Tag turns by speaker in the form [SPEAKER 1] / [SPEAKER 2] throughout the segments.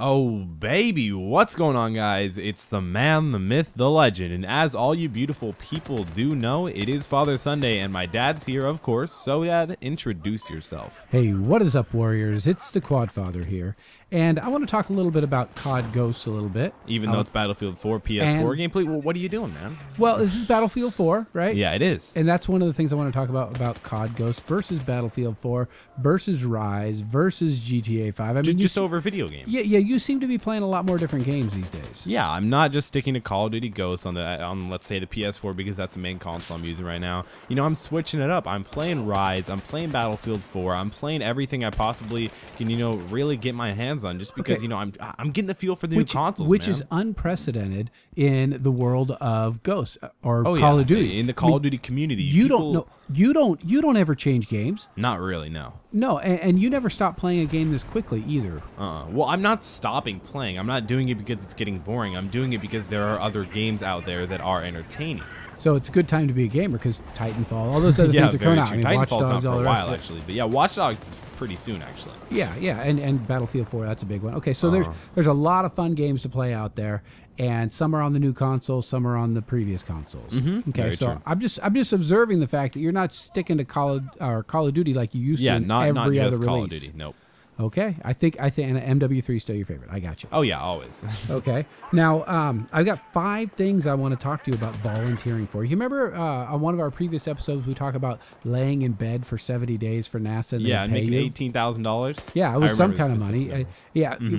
[SPEAKER 1] Oh, baby, what's going on, guys? It's the man, the myth, the legend, and as all you beautiful people do know, it is Father Sunday, and my dad's here, of course, so Dad, introduce yourself.
[SPEAKER 2] Hey, what is up, Warriors? It's the Quad Father here, and I want to talk a little bit about COD Ghosts a little bit.
[SPEAKER 1] Even though it's Battlefield 4 PS4 gameplay, well, what are you doing, man?
[SPEAKER 2] Well, this is Battlefield 4, right?
[SPEAKER 1] Yeah, it is.
[SPEAKER 2] And that's one of the things I want to talk about COD Ghosts versus Battlefield 4 versus Rise versus GTA 5. I mean,
[SPEAKER 1] just over video games.
[SPEAKER 2] Yeah, you seem to be playing a lot more different games these days.
[SPEAKER 1] Yeah, I'm not just sticking to Call of Duty Ghosts on let's say the PS4 because that's the main console I'm using right now. You know, I'm switching it up. I'm playing Rise, I'm playing Battlefield 4, I'm playing everything I possibly can, you know, really get my hands on just because, you know, I'm getting the feel for the new consoles,
[SPEAKER 2] which
[SPEAKER 1] man.
[SPEAKER 2] is unprecedented in the world of Ghosts or Call of Duty.
[SPEAKER 1] In the Call of Duty community.
[SPEAKER 2] You don't ever change games.
[SPEAKER 1] Not really, no.
[SPEAKER 2] No, and you never stop playing a game this quickly either.
[SPEAKER 1] Well, I'm not stopping playing. I'm not doing it because it's getting boring. I'm doing it because there are other games out there that are entertaining.
[SPEAKER 2] So it's a good time to be a gamer because Titanfall, all those other things are coming out.
[SPEAKER 1] I mean, Titanfall's not for a while, actually. But yeah, Watch Dogs is pretty soon, actually.
[SPEAKER 2] Yeah, and Battlefield 4, that's a big one. Okay, so there's a lot of fun games to play out there, and some are on the new consoles, some are on the previous consoles. Okay,
[SPEAKER 1] very
[SPEAKER 2] so
[SPEAKER 1] true.
[SPEAKER 2] I'm just observing the fact that you're not sticking to Call of Duty like you used to in
[SPEAKER 1] not
[SPEAKER 2] every
[SPEAKER 1] just
[SPEAKER 2] other
[SPEAKER 1] Call
[SPEAKER 2] release.
[SPEAKER 1] of Duty. Nope.
[SPEAKER 2] Okay, I think and MW3 is still your favorite. I got you.
[SPEAKER 1] Oh yeah, always.
[SPEAKER 2] Okay. Now, I've got 5 things I want to talk to you about volunteering for. You remember on one of our previous episodes we talked about laying in bed for 70 days for NASA? And
[SPEAKER 1] yeah, and making
[SPEAKER 2] you?
[SPEAKER 1] $18,000.
[SPEAKER 2] Yeah, it was some kind of money.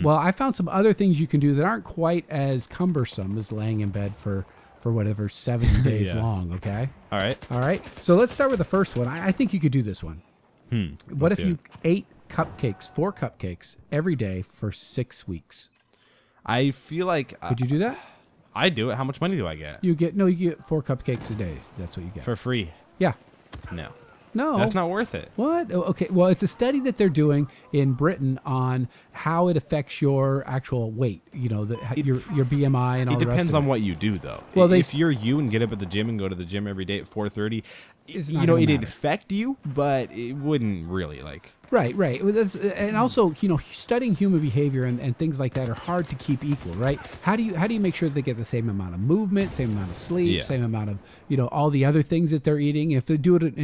[SPEAKER 2] Well, I found some other things you can do that aren't quite as cumbersome as laying in bed for whatever 70 days long. Okay.
[SPEAKER 1] All right.
[SPEAKER 2] So let's start with the first one. I think you could do this one. What if you ate 4 cupcakes every day for 6 weeks?
[SPEAKER 1] I feel like
[SPEAKER 2] Could you do that?
[SPEAKER 1] I do it. How much money do I get?
[SPEAKER 2] You get 4 cupcakes a day. That's what you get
[SPEAKER 1] For free.
[SPEAKER 2] Yeah.
[SPEAKER 1] No, that's not worth it.
[SPEAKER 2] What? Okay. Well, it's a study that they're doing in Britain on how it affects your actual weight. You know, your BMI and all the rest of it.
[SPEAKER 1] It depends on what you do, though. Well, if you're you and get up at the gym and go to the gym every day at 4:30, you know, it'd affect you, but it wouldn't really like.
[SPEAKER 2] Right. And also, you know, studying human behavior and things like that are hard to keep equal, right? How do you make sure they get the same amount of movement, same amount of sleep, same amount of, you know, all the other things that they're eating? If they do it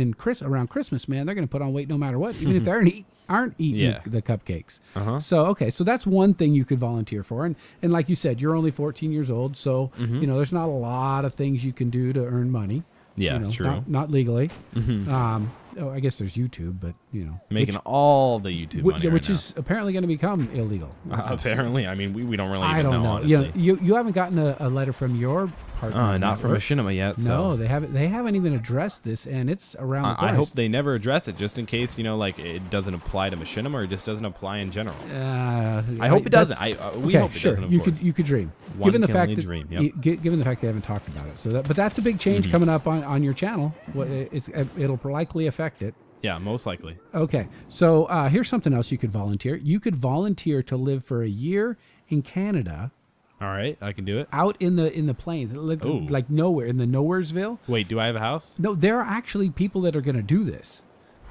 [SPEAKER 2] around Christmas, man, they're going to put on weight no matter what, even if they aren't eating the cupcakes. So that's one thing you could volunteer for. And like you said, you're only 14 years old, so you know, there's not a lot of things you can do to earn money.
[SPEAKER 1] Yeah,
[SPEAKER 2] you know,
[SPEAKER 1] true.
[SPEAKER 2] Not legally. I guess there's YouTube, but you know,
[SPEAKER 1] making all the YouTube money
[SPEAKER 2] which is apparently going to become illegal.
[SPEAKER 1] Apparently, I mean, we don't really.
[SPEAKER 2] I don't know.
[SPEAKER 1] Honestly.
[SPEAKER 2] You haven't gotten a letter from your partner.
[SPEAKER 1] Not from Machinima yet. So.
[SPEAKER 2] No, they haven't. They haven't even addressed this, and it's around the corner.
[SPEAKER 1] I hope they never address it, just in case, you know, like it doesn't apply to Machinima or it just doesn't apply in general. I hope it doesn't. We hope it doesn't. Of course.
[SPEAKER 2] You could dream.
[SPEAKER 1] Given the fact that
[SPEAKER 2] they haven't talked about it, but that's a big change coming up on your channel. It'll likely affect it.
[SPEAKER 1] Yeah, most likely. Okay,
[SPEAKER 2] so here's something else you could volunteer. You could volunteer to live for a year in Canada.
[SPEAKER 1] All right, I can do it.
[SPEAKER 2] Out in the plains, like nowhere, in the Nowheresville.
[SPEAKER 1] Wait, do I have a house?
[SPEAKER 2] No, there are actually people that are going to do this.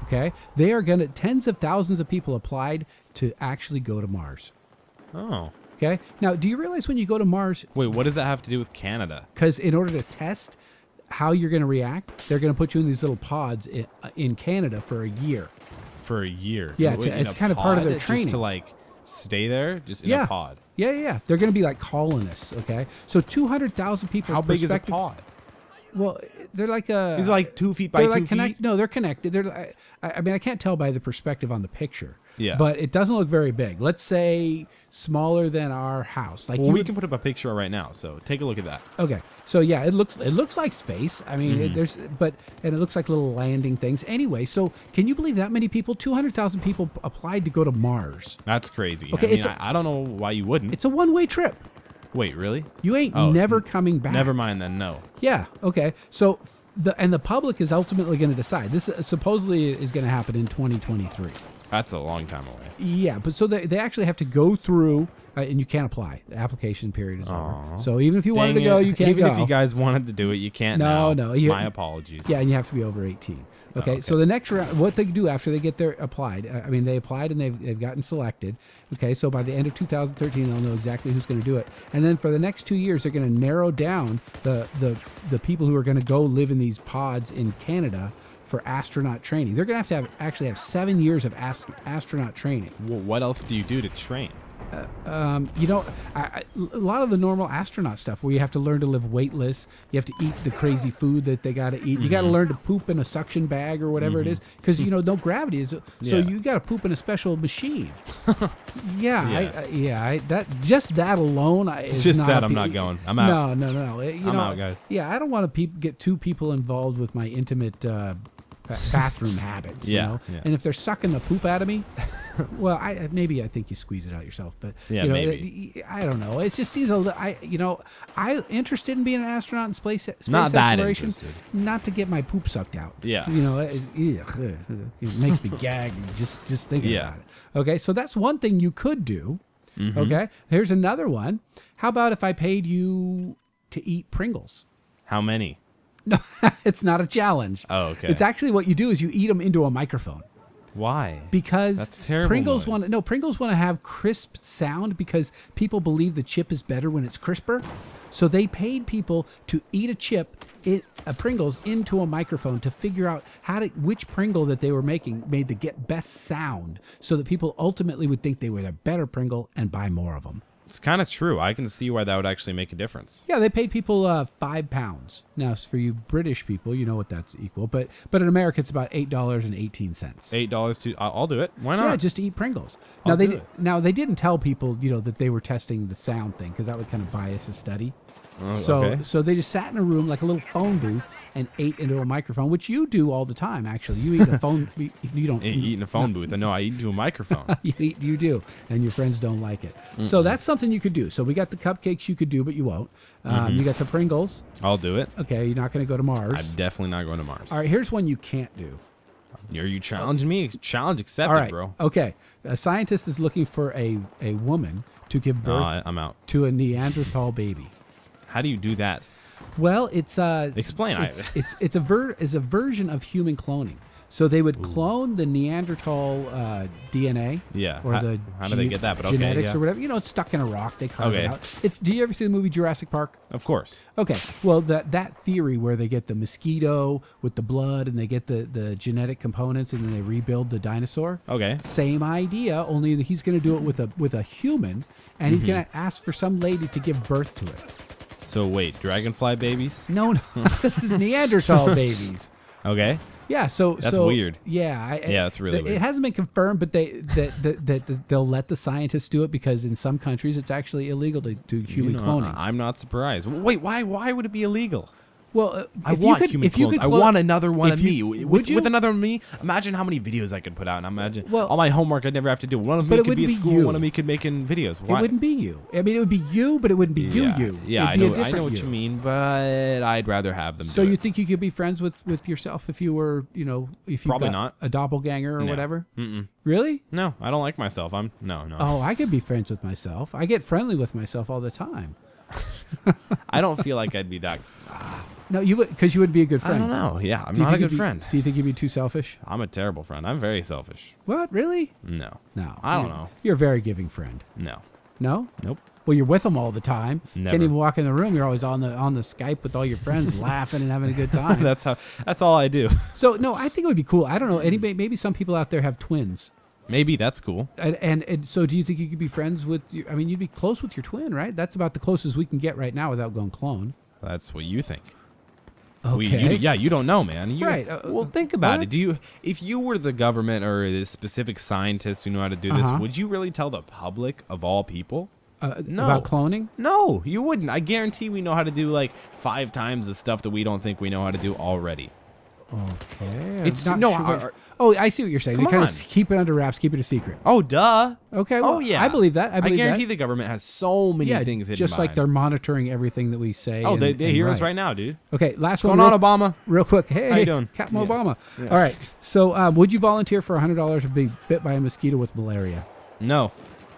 [SPEAKER 2] Okay, they are going to. Tens of thousands of people applied to actually go to Mars.
[SPEAKER 1] Oh.
[SPEAKER 2] Okay. Now, do you realize when you go to Mars?
[SPEAKER 1] Wait, what does that have to do with Canada?
[SPEAKER 2] Because in order to test how you're going to react, they're going to put you in these little pods in Canada for a year.
[SPEAKER 1] For a year?
[SPEAKER 2] Yeah, it's kind of part of their training.
[SPEAKER 1] Just to like stay there, just in a pod.
[SPEAKER 2] Yeah. They're going to be like colonists. Okay, so 200,000 people.
[SPEAKER 1] How big is a pod?
[SPEAKER 2] Well, they're like a.
[SPEAKER 1] These are like 2 feet by 2 feet.
[SPEAKER 2] No, they're connected. I mean, I can't tell by the perspective on the picture.
[SPEAKER 1] Yeah.
[SPEAKER 2] But it doesn't look very big. Let's say smaller than our house. Like
[SPEAKER 1] we can put up a picture right now. So take a look at that.
[SPEAKER 2] Okay. So yeah, it looks like space. I mean, and it looks like little landing things. Anyway, so can you believe that many people? 200,000 people applied to go to Mars.
[SPEAKER 1] That's crazy.
[SPEAKER 2] Okay.
[SPEAKER 1] I mean, I don't know why you wouldn't.
[SPEAKER 2] It's a one-way trip.
[SPEAKER 1] Wait, really?
[SPEAKER 2] You ain't never coming back.
[SPEAKER 1] Never mind then. No.
[SPEAKER 2] Yeah. Okay. So the public is ultimately going to decide. This supposedly is going to happen in 2023.
[SPEAKER 1] That's a long time away.
[SPEAKER 2] Yeah, but so they actually have to go through, and you can't apply. The application period is over. So even if you wanted to go, you can't go.
[SPEAKER 1] Even if you guys wanted to do it, you can't now.
[SPEAKER 2] No.
[SPEAKER 1] My apologies.
[SPEAKER 2] Yeah, and you have to be over 18. Okay, so the next round, what they do after they get their applied, I mean, they applied and they've gotten selected. Okay, so by the end of 2013, they'll know exactly who's going to do it. And then for the next 2 years, they're going to narrow down the people who are going to go live in these pods in Canada for astronaut training. They're going to actually have 7 years of astronaut training.
[SPEAKER 1] Well, what else do you do to train?
[SPEAKER 2] You know, a lot of the normal astronaut stuff where you have to learn to live weightless, you have to eat the crazy food that they got to eat. You got to learn to poop in a suction bag or whatever it is, because you know no gravity is. So you got to poop in a special machine. That just that alone is
[SPEAKER 1] just
[SPEAKER 2] not
[SPEAKER 1] that I'm not going. I'm out.
[SPEAKER 2] No.
[SPEAKER 1] I'm out, guys.
[SPEAKER 2] Yeah, I don't want to get two people involved with my intimate bathroom habits. You know? And if they're sucking the poop out of me. Well, I think you squeeze it out yourself, but you know,
[SPEAKER 1] maybe.
[SPEAKER 2] I don't know. It just seems I'm interested in being an astronaut in space
[SPEAKER 1] not that
[SPEAKER 2] exploration,
[SPEAKER 1] interested.
[SPEAKER 2] Not to get my poop sucked out.
[SPEAKER 1] Yeah,
[SPEAKER 2] you know, it makes me gag just thinking about it. Okay, so that's one thing you could do. Okay, here's another one. How about if I paid you to eat Pringles?
[SPEAKER 1] How many?
[SPEAKER 2] No, it's not a challenge.
[SPEAKER 1] Oh, okay.
[SPEAKER 2] It's actually what you do is you eat them into a microphone.
[SPEAKER 1] Why?
[SPEAKER 2] Because
[SPEAKER 1] that's terrible.
[SPEAKER 2] Pringles want to have crisp sound because people believe the chip is better when it's crisper. So they paid people to eat a Pringles into a microphone to figure out which Pringle that they were making made the best sound, so that people ultimately would think they were the better Pringle and buy more of them.
[SPEAKER 1] It's kind of true. I can see why that would actually make a difference.
[SPEAKER 2] Yeah, they paid people £5. Now, for you British people, you know what that's equal. But in America, it's about $8.18.
[SPEAKER 1] $8 to I'll do it. Why not?
[SPEAKER 2] Yeah, just to eat Pringles.
[SPEAKER 1] Now
[SPEAKER 2] they didn't tell people that they were testing the sound thing, because that would kind of bias the study. So they just sat in a room like a little phone booth and ate into a microphone, which you do all the time. Actually, you eat a phone. You don't
[SPEAKER 1] eat in a phone booth. I know. I eat into a microphone.
[SPEAKER 2] You do, and your friends don't like it. So that's something you could do. So we got the cupcakes you could do, but you won't. You got the Pringles.
[SPEAKER 1] I'll do it.
[SPEAKER 2] Okay, you're not going to go to Mars.
[SPEAKER 1] I'm definitely not going to Mars.
[SPEAKER 2] All right, here's one you can't do.
[SPEAKER 1] Are you challenging me? Challenge accepted,
[SPEAKER 2] all right,
[SPEAKER 1] bro.
[SPEAKER 2] Okay, a scientist is looking for a woman to give birth
[SPEAKER 1] I'm out.
[SPEAKER 2] to a Neanderthal baby.
[SPEAKER 1] How do you do that?
[SPEAKER 2] Well, it's
[SPEAKER 1] explain.
[SPEAKER 2] It's a version of human cloning. So they would clone the Neanderthal DNA.
[SPEAKER 1] Yeah.
[SPEAKER 2] Or
[SPEAKER 1] how do they get that? But
[SPEAKER 2] genetics or whatever. You know, it's stuck in a rock. They carve it out. Do you ever see the movie Jurassic Park?
[SPEAKER 1] Of course.
[SPEAKER 2] Okay. Well, that theory where they get the mosquito with the blood and they get the genetic components and then they rebuild the dinosaur.
[SPEAKER 1] Okay.
[SPEAKER 2] Same idea, only he's going to do it with a human, and he's going to ask for some lady to give birth to it.
[SPEAKER 1] So wait, dragonfly babies?
[SPEAKER 2] No, this is Neanderthal babies.
[SPEAKER 1] Okay.
[SPEAKER 2] Yeah,
[SPEAKER 1] that's weird.
[SPEAKER 2] Yeah,
[SPEAKER 1] it's really weird.
[SPEAKER 2] It hasn't been confirmed, but they'll let the scientists do it because in some countries it's actually illegal to do human cloning.
[SPEAKER 1] I'm not surprised. Wait, why would it be illegal?
[SPEAKER 2] Well,
[SPEAKER 1] I want human clones. I want another one of me. With another me, imagine how many videos I could put out. And imagine all my homework I'd never have to do. One of me could be at school. One of me could make in videos. Why?
[SPEAKER 2] It wouldn't be you. I mean, it would be you, but it wouldn't be you.
[SPEAKER 1] Yeah, I know what you mean, but I'd rather have them.
[SPEAKER 2] So you think you could be friends with yourself if you were, if you
[SPEAKER 1] probably not
[SPEAKER 2] a doppelganger or whatever?
[SPEAKER 1] Mm-mm.
[SPEAKER 2] Really?
[SPEAKER 1] No, I don't like myself. No.
[SPEAKER 2] Oh, I could be friends with myself. I get friendly with myself all the time.
[SPEAKER 1] I don't feel like I'd be that.
[SPEAKER 2] No, you would, because you would be a good friend.
[SPEAKER 1] I don't know. Yeah, I'm not a good friend.
[SPEAKER 2] Do you think you'd be too selfish?
[SPEAKER 1] I'm a terrible friend. I'm very selfish.
[SPEAKER 2] What? Really?
[SPEAKER 1] No.
[SPEAKER 2] I
[SPEAKER 1] don't know.
[SPEAKER 2] You're a very giving friend.
[SPEAKER 1] No.
[SPEAKER 2] No?
[SPEAKER 1] Nope.
[SPEAKER 2] Well, you're with them all the time.
[SPEAKER 1] Never.
[SPEAKER 2] Can't even walk in the room. You're always on the Skype with all your friends, laughing and having a good time.
[SPEAKER 1] That's all I do.
[SPEAKER 2] So no, I think it would be cool. I don't know. Maybe some people out there have twins.
[SPEAKER 1] Maybe that's cool.
[SPEAKER 2] And so, do you think you could be friends with? You'd be close with your twin, right? That's about the closest we can get right now without going clone.
[SPEAKER 1] That's what you think.
[SPEAKER 2] Okay.
[SPEAKER 1] You don't know, man.
[SPEAKER 2] Right.
[SPEAKER 1] Well, think about it. If you were the government or the specific scientist who knew how to do this, would you really tell the public of all people?
[SPEAKER 2] No. About cloning?
[SPEAKER 1] No, you wouldn't. I guarantee we know how to do like 5 times the stuff that we don't think we know how to do already.
[SPEAKER 2] Okay.
[SPEAKER 1] It's not. No.
[SPEAKER 2] I see what you're saying. They kind of keep it under wraps, keep it a secret.
[SPEAKER 1] Oh, duh.
[SPEAKER 2] Okay. Well,
[SPEAKER 1] yeah.
[SPEAKER 2] I believe that. I
[SPEAKER 1] guarantee the government has so many things hidden
[SPEAKER 2] just like they're monitoring everything that we say.
[SPEAKER 1] Oh, they hear us right now, dude.
[SPEAKER 2] Okay, last
[SPEAKER 1] one.
[SPEAKER 2] What's
[SPEAKER 1] going on, Obama?
[SPEAKER 2] Real quick. Hey,
[SPEAKER 1] how you doing?
[SPEAKER 2] Captain Obama. Yeah. All right. So, would you volunteer for $100 to be bit by a mosquito with malaria?
[SPEAKER 1] No.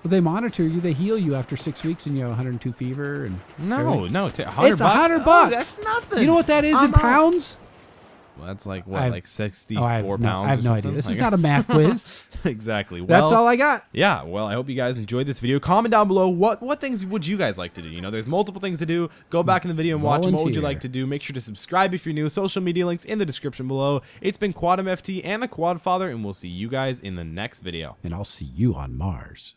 [SPEAKER 2] Well, they monitor you. They heal you after 6 weeks, and you have 102 fever. And
[SPEAKER 1] no,
[SPEAKER 2] everything.
[SPEAKER 1] $100.
[SPEAKER 2] It's $100.
[SPEAKER 1] Oh, that's nothing.
[SPEAKER 2] You know what that is in pounds?
[SPEAKER 1] That's like what, like 64 pounds?
[SPEAKER 2] I have no idea. This is not a math quiz.
[SPEAKER 1] Exactly. Well,
[SPEAKER 2] that's all I got.
[SPEAKER 1] Yeah. Well, I hope you guys enjoyed this video. Comment down below what things would you guys like to do. You know, there's multiple things to do. Go back in the video and watch them. What would you like to do? Make sure to subscribe if you're new. Social media links in the description below. It's been Quadum FT and the Quad Father, and we'll see you guys in the next video.
[SPEAKER 2] And I'll see you on Mars.